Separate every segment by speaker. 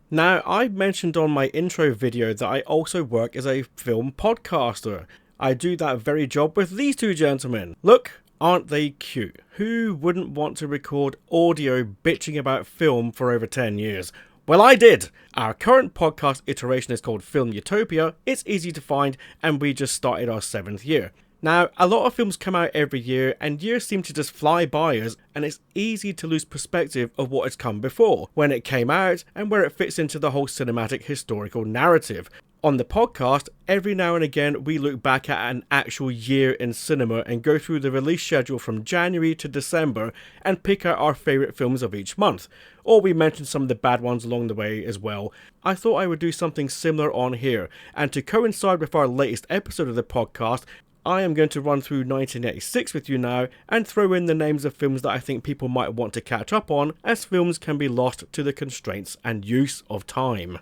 Speaker 1: Now, I mentioned on my intro video that I also work as a film podcaster. I do that very job with these two gentlemen. Look, aren't they cute? Who wouldn't want to record audio bitching about film for over 10 years? Well, I did! Our current podcast iteration is called Film Utopia. It's easy to find, and we just started our 7th year. Now, a lot of films come out every year, and years seem to just fly by us, and it's easy to lose perspective of what has come before, when it came out, and where it fits into the whole cinematic historical narrative. On the podcast, every now and again we look back at an actual year in cinema and go through the release schedule from January to December and pick out our favourite films of each month. Or we mention some of the bad ones along the way as well. I thought I would do something similar on here, and to coincide with our latest episode of the podcast, I am going to run through 1986 with you now and throw in the names of films that I think people might want to catch up on, as films can be lost to the constraints and use of time.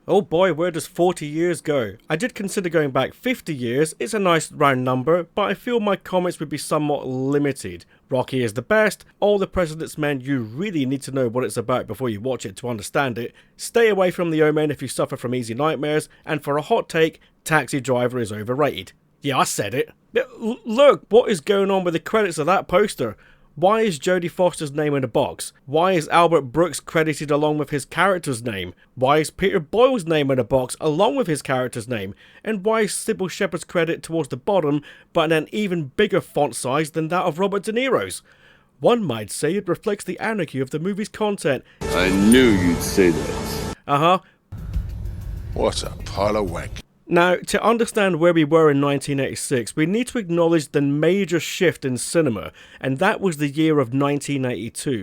Speaker 1: Oh boy, where does 40 years go? I did consider going back 50 years, it's a nice round number, but I feel my comments would be somewhat limited. Rocky is the best, All the President's Men, you really need to know what it's about before you watch it to understand it. Stay away from The Omen if you suffer from easy nightmares, and for a hot take, Taxi Driver is overrated. Yeah, I said it. Look, what is going on with the credits of that poster? Why is Jodie Foster's name in a box? Why is Albert Brooks credited along with his character's name? Why is Peter Boyle's name in a box along with his character's name? And why is Sybil Shepherd's credit towards the bottom but in an even bigger font size than that of Robert De Niro's? One might say it reflects the anarchy of the movie's content.
Speaker 2: I knew you'd say that.
Speaker 1: Uh-huh.
Speaker 2: What a pile of wank.
Speaker 1: Now, to understand where we were in 1986, we need to acknowledge the major shift in cinema, and that was the year of 1982.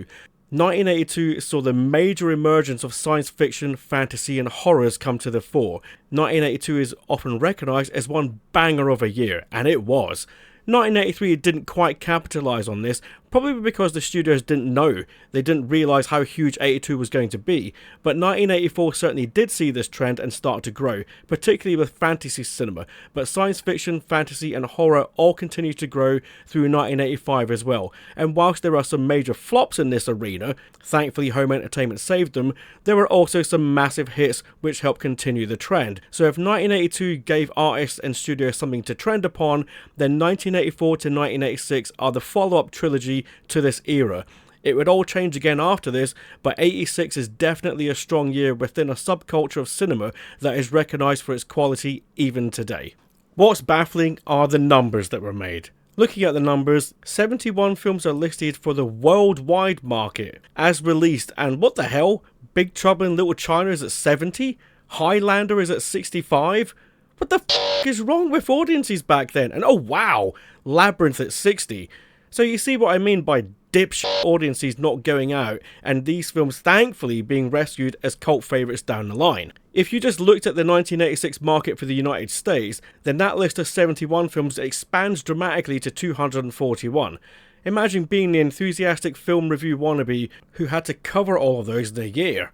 Speaker 1: 1982 saw the major emergence of science fiction, fantasy and horrors come to the fore. 1982 is often recognised as one banger of a year, and it was. 1983 didn't quite capitalise on this, probably because the studios didn't know. They didn't realise how huge 82 was going to be, but 1984 certainly did see this trend and start to grow, particularly with fantasy cinema, but science fiction, fantasy and horror all continued to grow through 1985 as well, and whilst there are some major flops in this arena, thankfully home entertainment saved them, there were also some massive hits which helped continue the trend. So if 1982 gave artists and studios something to trend upon, then 1984 to 1986 are the follow-up trilogy to this era. It would all change again after this, but 86 is definitely a strong year within a subculture of cinema that is recognised for its quality even today. What's baffling are the numbers that were made. Looking at the numbers, 71 films are listed for the worldwide market as released, and what the hell? Big Trouble in Little China is at 70? Highlander is at 65? What the f*** is wrong with audiences back then? And oh wow, Labyrinth at 60. So you see what I mean by dipshit audiences not going out, and these films thankfully being rescued as cult favourites down the line. If you just looked at the 1986 market for the United States, then that list of 71 films expands dramatically to 241. Imagine being the enthusiastic film review wannabe who had to cover all of those in a year.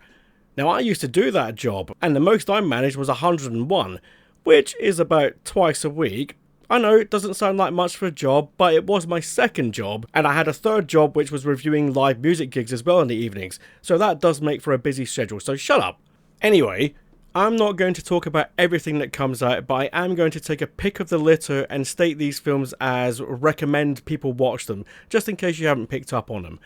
Speaker 1: Now I used to do that job, and the most I managed was 101, which is about twice a week. I know it doesn't sound like much for a job, but it was my second job, and I had a third job which was reviewing live music gigs as well in the evenings, so that does make for a busy schedule, so shut up. Anyway, I'm not going to talk about everything that comes out, but I am going to take a pick of the litter and state these films as recommend people watch them, just in case you haven't picked up on them.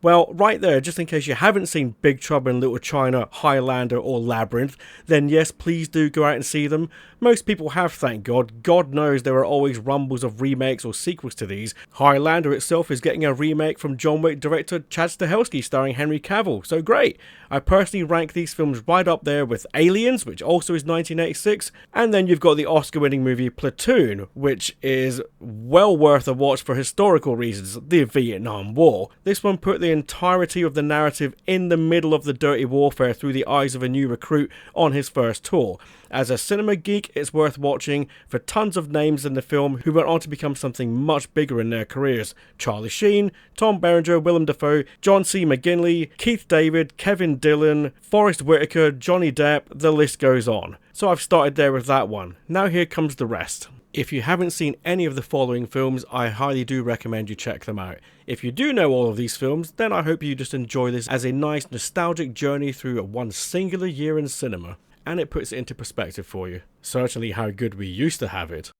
Speaker 1: Well, right there, just in case you haven't seen Big Trouble in Little China, Highlander or Labyrinth, then yes, please do go out and see them. Most people have, thank God. God knows there are always rumbles of remakes or sequels to these. Highlander itself is getting a remake from John Wick director Chad Stahelski starring Henry Cavill, so great. I personally rank these films right up there with Aliens, which also is 1986, and then you've got the Oscar-winning movie Platoon, which is well worth a watch for historical reasons, the Vietnam War. This one put the entirety of the narrative in the middle of the dirty warfare through the eyes of a new recruit on his first tour. As a cinema geek, it's worth watching for tons of names in the film who went on to become something much bigger in their careers. Charlie Sheen, Tom Berenger, Willem Dafoe, John C. McGinley, Keith David, Kevin Dillon, Forrest Whitaker, Johnny Depp, the list goes on. So I've started there with that one. Now here comes the rest. If you haven't seen any of the following films, I highly do recommend you check them out. If you do know all of these films, then I hope you just enjoy this as a nice nostalgic journey through one singular year in cinema, and it puts it into perspective for you. Certainly how good we used to have it.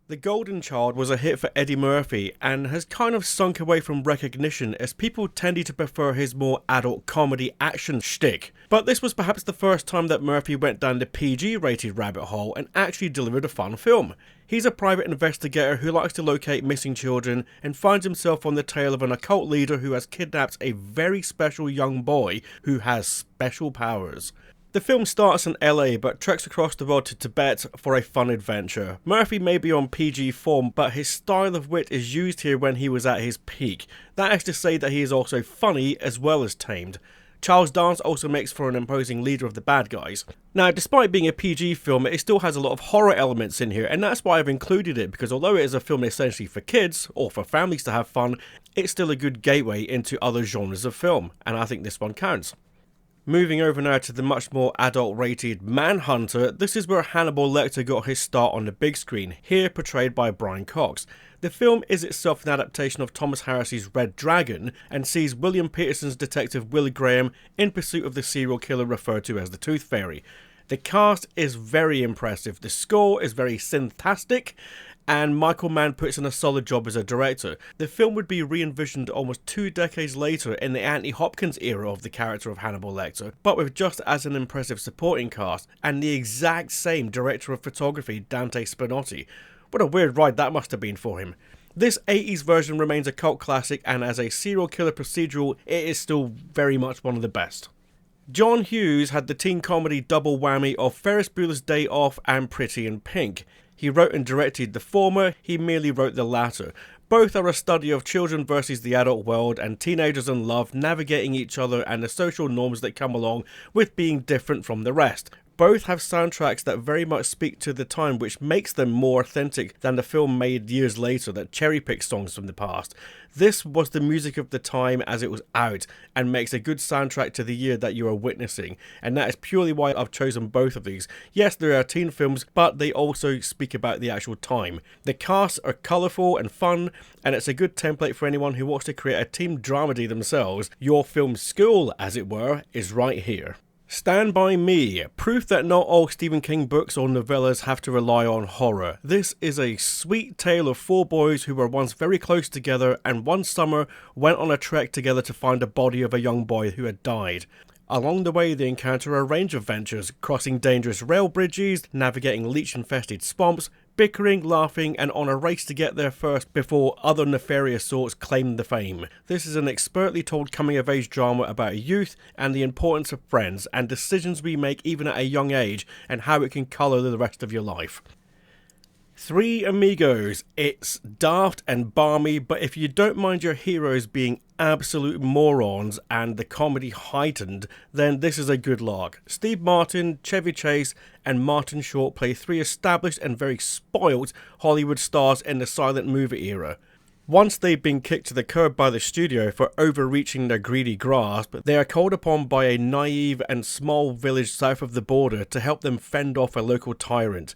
Speaker 1: The Golden Child was a hit for Eddie Murphy and has kind of sunk away from recognition as people tended to prefer his more adult comedy action shtick. But this was perhaps the first time that Murphy went down the PG-rated rabbit hole and actually delivered a fun film. He's a private investigator who likes to locate missing children and finds himself on the tail of an occult leader who has kidnapped a very special young boy who has special powers. The film starts in LA but treks across the world to Tibet for a fun adventure. Murphy may be on PG form, but his style of wit is used here when he was at his peak. That is to say that he is also funny as well as tamed. Charles Dance also makes for an imposing leader of the bad guys. Now, despite being a PG film, it still has a lot of horror elements in here, and that's why I've included it, because although it is a film essentially for kids, or for families to have fun, it's still a good gateway into other genres of film, and I think this one counts. Moving over now to the much more adult-rated Manhunter, this is where Hannibal Lecter got his start on the big screen, here portrayed by Brian Cox. The film is itself an adaptation of Thomas Harris's Red Dragon, and sees William Peterson's detective Willie Graham in pursuit of the serial killer referred to as the Tooth Fairy. The cast is very impressive, the score is very synthastic, and Michael Mann puts in a solid job as a director. The film would be re-envisioned almost 2 decades later in the Anthony Hopkins era of the character of Hannibal Lecter, but with just as an impressive supporting cast, and the exact same director of photography, Dante Spinotti. What a weird ride that must have been for him. This 80s version remains a cult classic, and as a serial killer procedural, it is still very much one of the best. John Hughes had the teen comedy double whammy of Ferris Bueller's Day Off and Pretty in Pink. He wrote and directed the former, he merely wrote the latter. Both are a study of children versus the adult world and teenagers in love navigating each other and the social norms that come along with being different from the rest. Both have soundtracks that very much speak to the time, which makes them more authentic than the film made years later that cherry-picked songs from the past. This was the music of the time as it was out, and makes a good soundtrack to the year that you are witnessing, and that is purely why I've chosen both of these. Yes, they are teen films, but they also speak about the actual time. The casts are colourful and fun, and it's a good template for anyone who wants to create a teen dramedy themselves. Your film school, as it were, is right here. Stand By Me, proof that not all Stephen King books or novellas have to rely on horror. This is a sweet tale of 4 boys who were once very close together and one summer went on a trek together to find the body of a young boy who had died. Along the way they encounter a range of ventures, crossing dangerous rail bridges, navigating leech-infested swamps, bickering, laughing, and on a race to get there first before other nefarious sorts claim the fame. This is an expertly told coming-of-age drama about youth and the importance of friends and decisions we make even at a young age and how it can colour the rest of your life. 3 Amigos. It's daft and balmy, but if you don't mind your heroes being absolute morons and the comedy heightened, then this is a good lark. Steve Martin, Chevy Chase, and Martin Short play 3 established and very spoilt Hollywood stars in the silent movie era. Once they've been kicked to the curb by the studio for overreaching their greedy grasp, they are called upon by a naive and small village south of the border to help them fend off a local tyrant.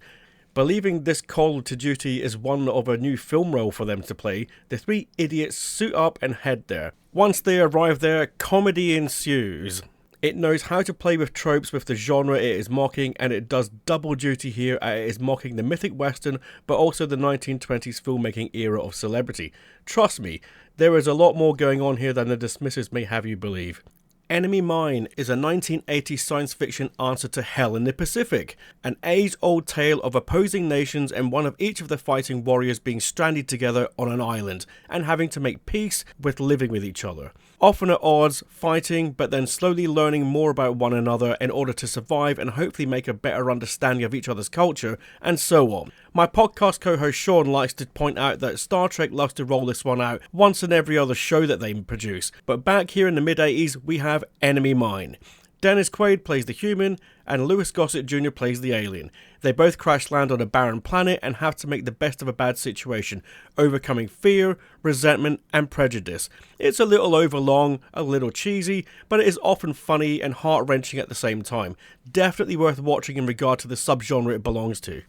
Speaker 1: Believing this call to duty is one of a new film role for them to play, the 3 idiots suit up and head there. Once they arrive there, comedy ensues. It knows how to play with tropes with the genre it is mocking, and it does double duty here as it is mocking the mythic western but also the 1920s filmmaking era of celebrity. Trust me, there is a lot more going on here than the dismissers may have you believe. Enemy Mine is a 1980s science fiction answer to Hell in the Pacific, an age-old tale of opposing nations and one of each of the fighting warriors being stranded together on an island and having to make peace with living with each other. Often at odds, fighting, but then slowly learning more about one another in order to survive and hopefully make a better understanding of each other's culture, and so on. My podcast co-host Sean likes to point out that Star Trek loves to roll this one out once in every other show that they produce, but back here in the mid-80s we have Enemy Mine. Dennis Quaid plays the human, and Louis Gossett Jr. plays the alien. They both crash land on a barren planet and have to make the best of a bad situation, overcoming fear, resentment, and prejudice. It's a little overlong, a little cheesy, but it is often funny and heart-wrenching at the same time. Definitely worth watching in regard to the subgenre it belongs to.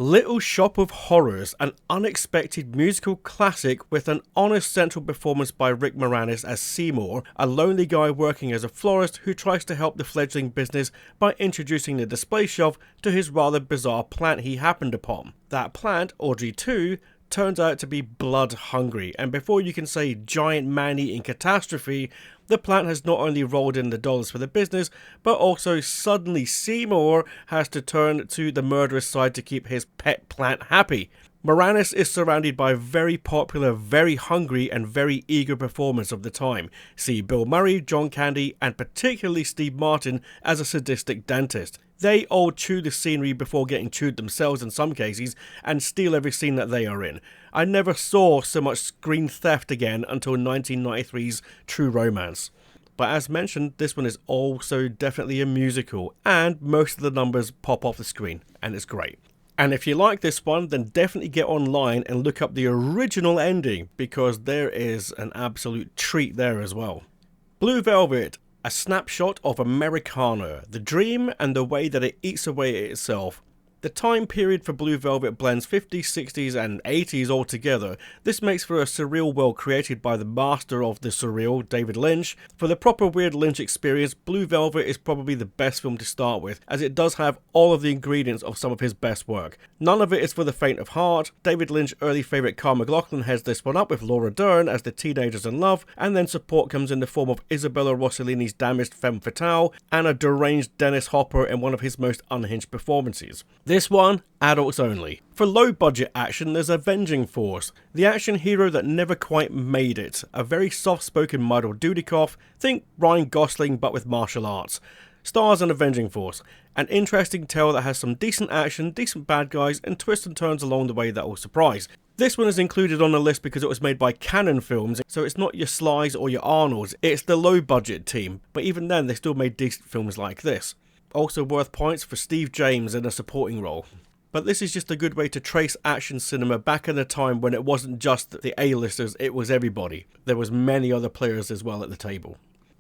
Speaker 1: Little Shop of Horrors, an unexpected musical classic with an honest central performance by Rick Moranis as Seymour, a lonely guy working as a florist who tries to help the fledgling business by introducing the display shelf to his rather bizarre plant he happened upon. That plant, Audrey 2, turns out to be blood hungry, and before you can say giant man-eating catastrophe, the plant has not only rolled in the dollars for the business, but also suddenly Seymour has to turn to the murderous side to keep his pet plant happy. Moranis is surrounded by very popular, very hungry and very eager performers of the time. See Bill Murray, John Candy and particularly Steve Martin as a sadistic dentist. They all chew the scenery before getting chewed themselves in some cases and steal every scene that they are in. I never saw so much screen theft again until 1993's True Romance. But as mentioned, this one is also definitely a musical and most of the numbers pop off the screen and it's great. And if you like this one, then definitely get online and look up the original ending because there is an absolute treat there as well. Blue Velvet. A snapshot of Americana, the dream and the way that it eats away at itself. The time period for Blue Velvet blends 50s, 60s and 80s all together. This makes for a surreal world created by the master of the surreal, David Lynch. For the proper weird Lynch experience, Blue Velvet is probably the best film to start with, as it does have all of the ingredients of some of his best work. None of it is for the faint of heart. David Lynch's early favourite Carl McLachlan heads this one up with Laura Dern as the teenagers in love, and then support comes in the form of Isabella Rossellini's damaged femme fatale, and a deranged Dennis Hopper in one of his most unhinged performances. This one, adults only. For low budget action, there's Avenging Force, the action hero that never quite made it. A very soft spoken Mydal Dudikoff, think Ryan Gosling but with martial arts. Stars in Avenging Force, an interesting tale that has some decent action, decent bad guys and twists and turns along the way that will surprise. This one is included on the list because it was made by Cannon Films, so it's not your Slys or your Arnolds, it's the low budget team, but even then they still made decent films like this. Also worth points for Steve James in a supporting role. But this is just a good way to trace action cinema back in a time when it wasn't just the A-listers, it was everybody. There was many other players as well at the table.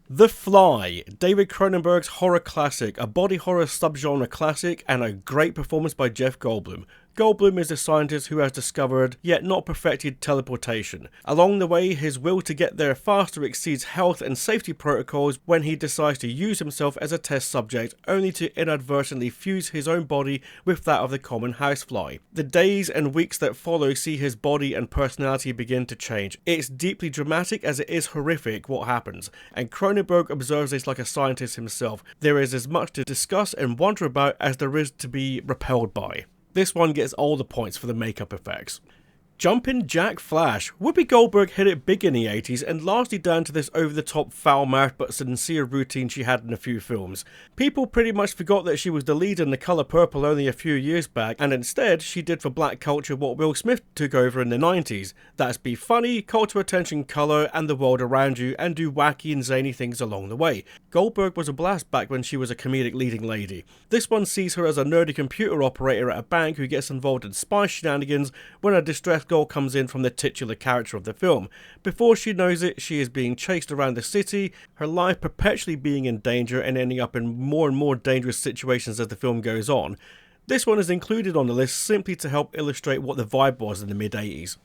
Speaker 1: The Fly, David Cronenberg's horror classic, a body horror subgenre classic and a great performance by Jeff Goldblum. Goldblum is a scientist who has discovered, yet not perfected, teleportation. Along the way, his will to get there faster exceeds health and safety protocols when he decides to use himself as a test subject, only to inadvertently fuse his own body with that of the common housefly. The days and weeks that follow see his body and personality begin to change. It's deeply dramatic as it is horrific what happens, and Cronenberg observes this like a scientist himself. There is as much to discuss and wonder about as there is to be repelled by. This one gets all the points for the makeup effects. Jumpin' Jack Flash. Whoopi Goldberg hit it big in the 80s and largely down to this over-the-top foul-mouthed but sincere routine she had in a few films. People pretty much forgot that she was the lead in The Colour Purple only a few years back, and instead she did for black culture what Will Smith took over in the 90s. That's be funny, call to attention colour and the world around you, and do wacky and zany things along the way. Goldberg was a blast back when she was a comedic leading lady. This one sees her as a nerdy computer operator at a bank who gets involved in spy shenanigans when a distressed girl comes in from the titular character of the film. Before she knows it, she is being chased around the city, her life perpetually being in danger and ending up in more and more dangerous situations as the film goes on. This one is included on the list simply to help illustrate what the vibe was in the mid-80s.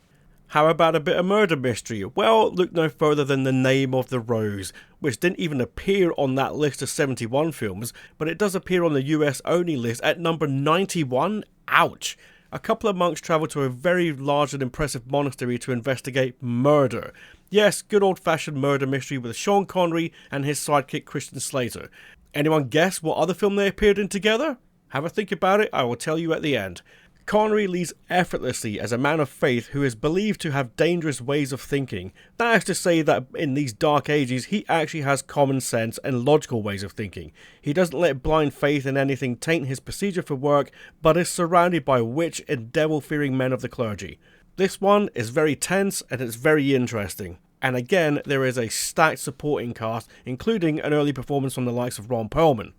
Speaker 1: How about a bit of murder mystery? Well, look no further than The Name of the Rose, which didn't even appear on that list of 71 films, but it does appear on the US only list at number 91. Ouch! A couple of monks travel to a very large and impressive monastery to investigate murder. Yes, good old-fashioned murder mystery with Sean Connery and his sidekick Christian Slater. Anyone guess what other film they appeared in together? Have a think about it, I will tell you at the end. Connery leads effortlessly as a man of faith who is believed to have dangerous ways of thinking. That is to say that in these dark ages he actually has common sense and logical ways of thinking. He doesn't let blind faith in anything taint his procedure for work, but is surrounded by witch and devil-fearing men of the clergy. This one is very tense and it's very interesting. And again, there is a stacked supporting cast, including an early performance from the likes of Ron Perlman.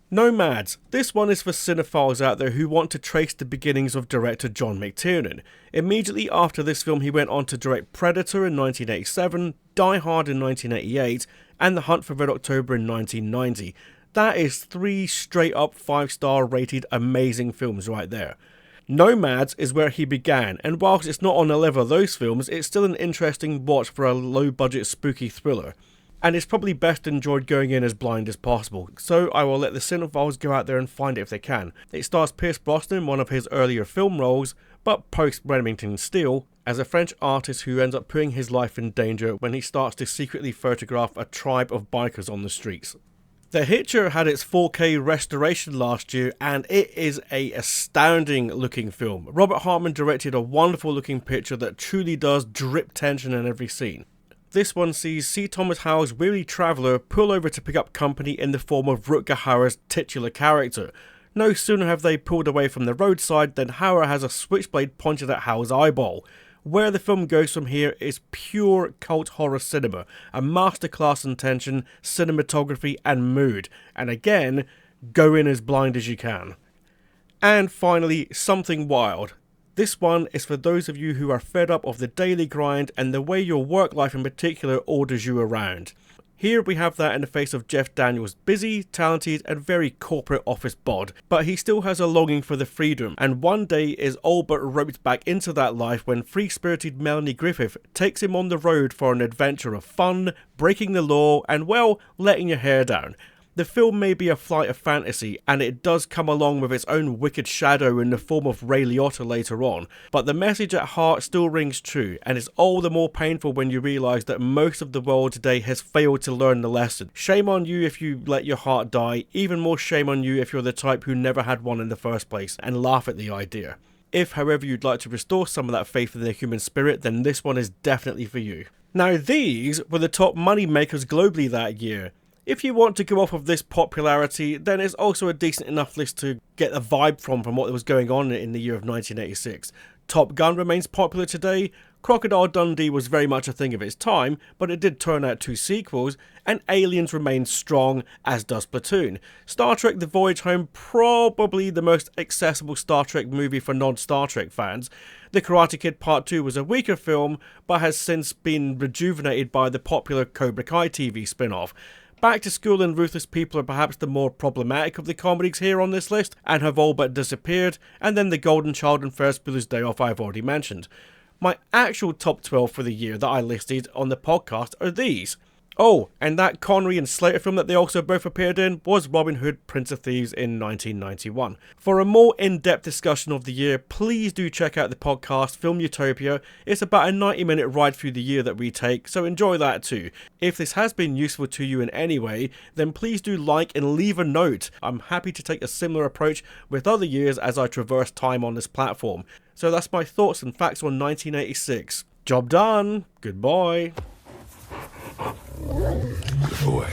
Speaker 1: Nomads. This one is for cinephiles out there who want to trace the beginnings of director John McTiernan. Immediately after this film he went on to direct Predator in 1987, Die Hard in 1988, and The Hunt for Red October in 1990. That is 3 straight up 5-star rated amazing films right there. Nomads is where he began, and whilst it's not on the level of those films, it's still an interesting watch for a low-budget spooky thriller. And it's probably best enjoyed going in as blind as possible, so I will let the cinephiles go out there and find it if they can. It stars Pierce Brosnan in one of his earlier film roles, but post-Remington Steele, as a French artist who ends up putting his life in danger when he starts to secretly photograph a tribe of bikers on the streets. The Hitcher had its 4K restoration last year, and it is an astounding looking film. Robert Hartman directed a wonderful looking picture that truly does drip tension in every scene. This one sees C. Thomas Howell's weary traveller pull over to pick up company in the form of Rutger Hauer's titular character. No sooner have they pulled away from the roadside than Hauer has a switchblade pointed at Howell's eyeball. Where the film goes from here is pure cult horror cinema, a masterclass in tension, cinematography and mood, and again, go in as blind as you can. And finally, Something Wild. This one is for those of you who are fed up of the daily grind and the way your work life in particular orders you around. Here we have that in the face of Jeff Daniels' busy, talented and very corporate office bod, but he still has a longing for the freedom, and one day is all but roped back into that life when free-spirited Melanie Griffith takes him on the road for an adventure of fun, breaking the law and, well, letting your hair down. The film may be a flight of fantasy, and it does come along with its own wicked shadow in the form of Ray Liotta later on, but the message at heart still rings true, and it's all the more painful when you realise that most of the world today has failed to learn the lesson. Shame on you if you let your heart die, even more shame on you if you're the type who never had one in the first place, and laugh at the idea. If, however, you'd like to restore some of that faith in the human spirit, then this one is definitely for you. Now these were the top money makers globally that year. If you want to go off of this popularity, then it's also a decent enough list to get a vibe from what was going on in the year of 1986. Top Gun remains popular today, Crocodile Dundee was very much a thing of its time, but it did turn out 2 sequels, and Aliens remains strong, as does Platoon. Star Trek The Voyage Home, probably the most accessible Star Trek movie for non-Star Trek fans. The Karate Kid Part 2 was a weaker film, but has since been rejuvenated by the popular Cobra Kai TV spin-off. Back to School and Ruthless People are perhaps the more problematic of the comedies here on this list, and have all but disappeared, and then The Golden Child and Ferris Bueller's Day Off I've already mentioned. My actual top 12 for the year that I listed on the podcast are these. Oh, and that Connery and Slater film that they also both appeared in was Robin Hood, Prince of Thieves in 1991. For a more in-depth discussion of the year, please do check out the podcast Film Utopia. It's about a 90-minute ride through the year that we take, so enjoy that too. If this has been useful to you in any way, then please do like and leave a note. I'm happy to take a similar approach with other years as I traverse time on this platform. So that's my thoughts and facts on 1986. Job done. Goodbye.
Speaker 2: Boy.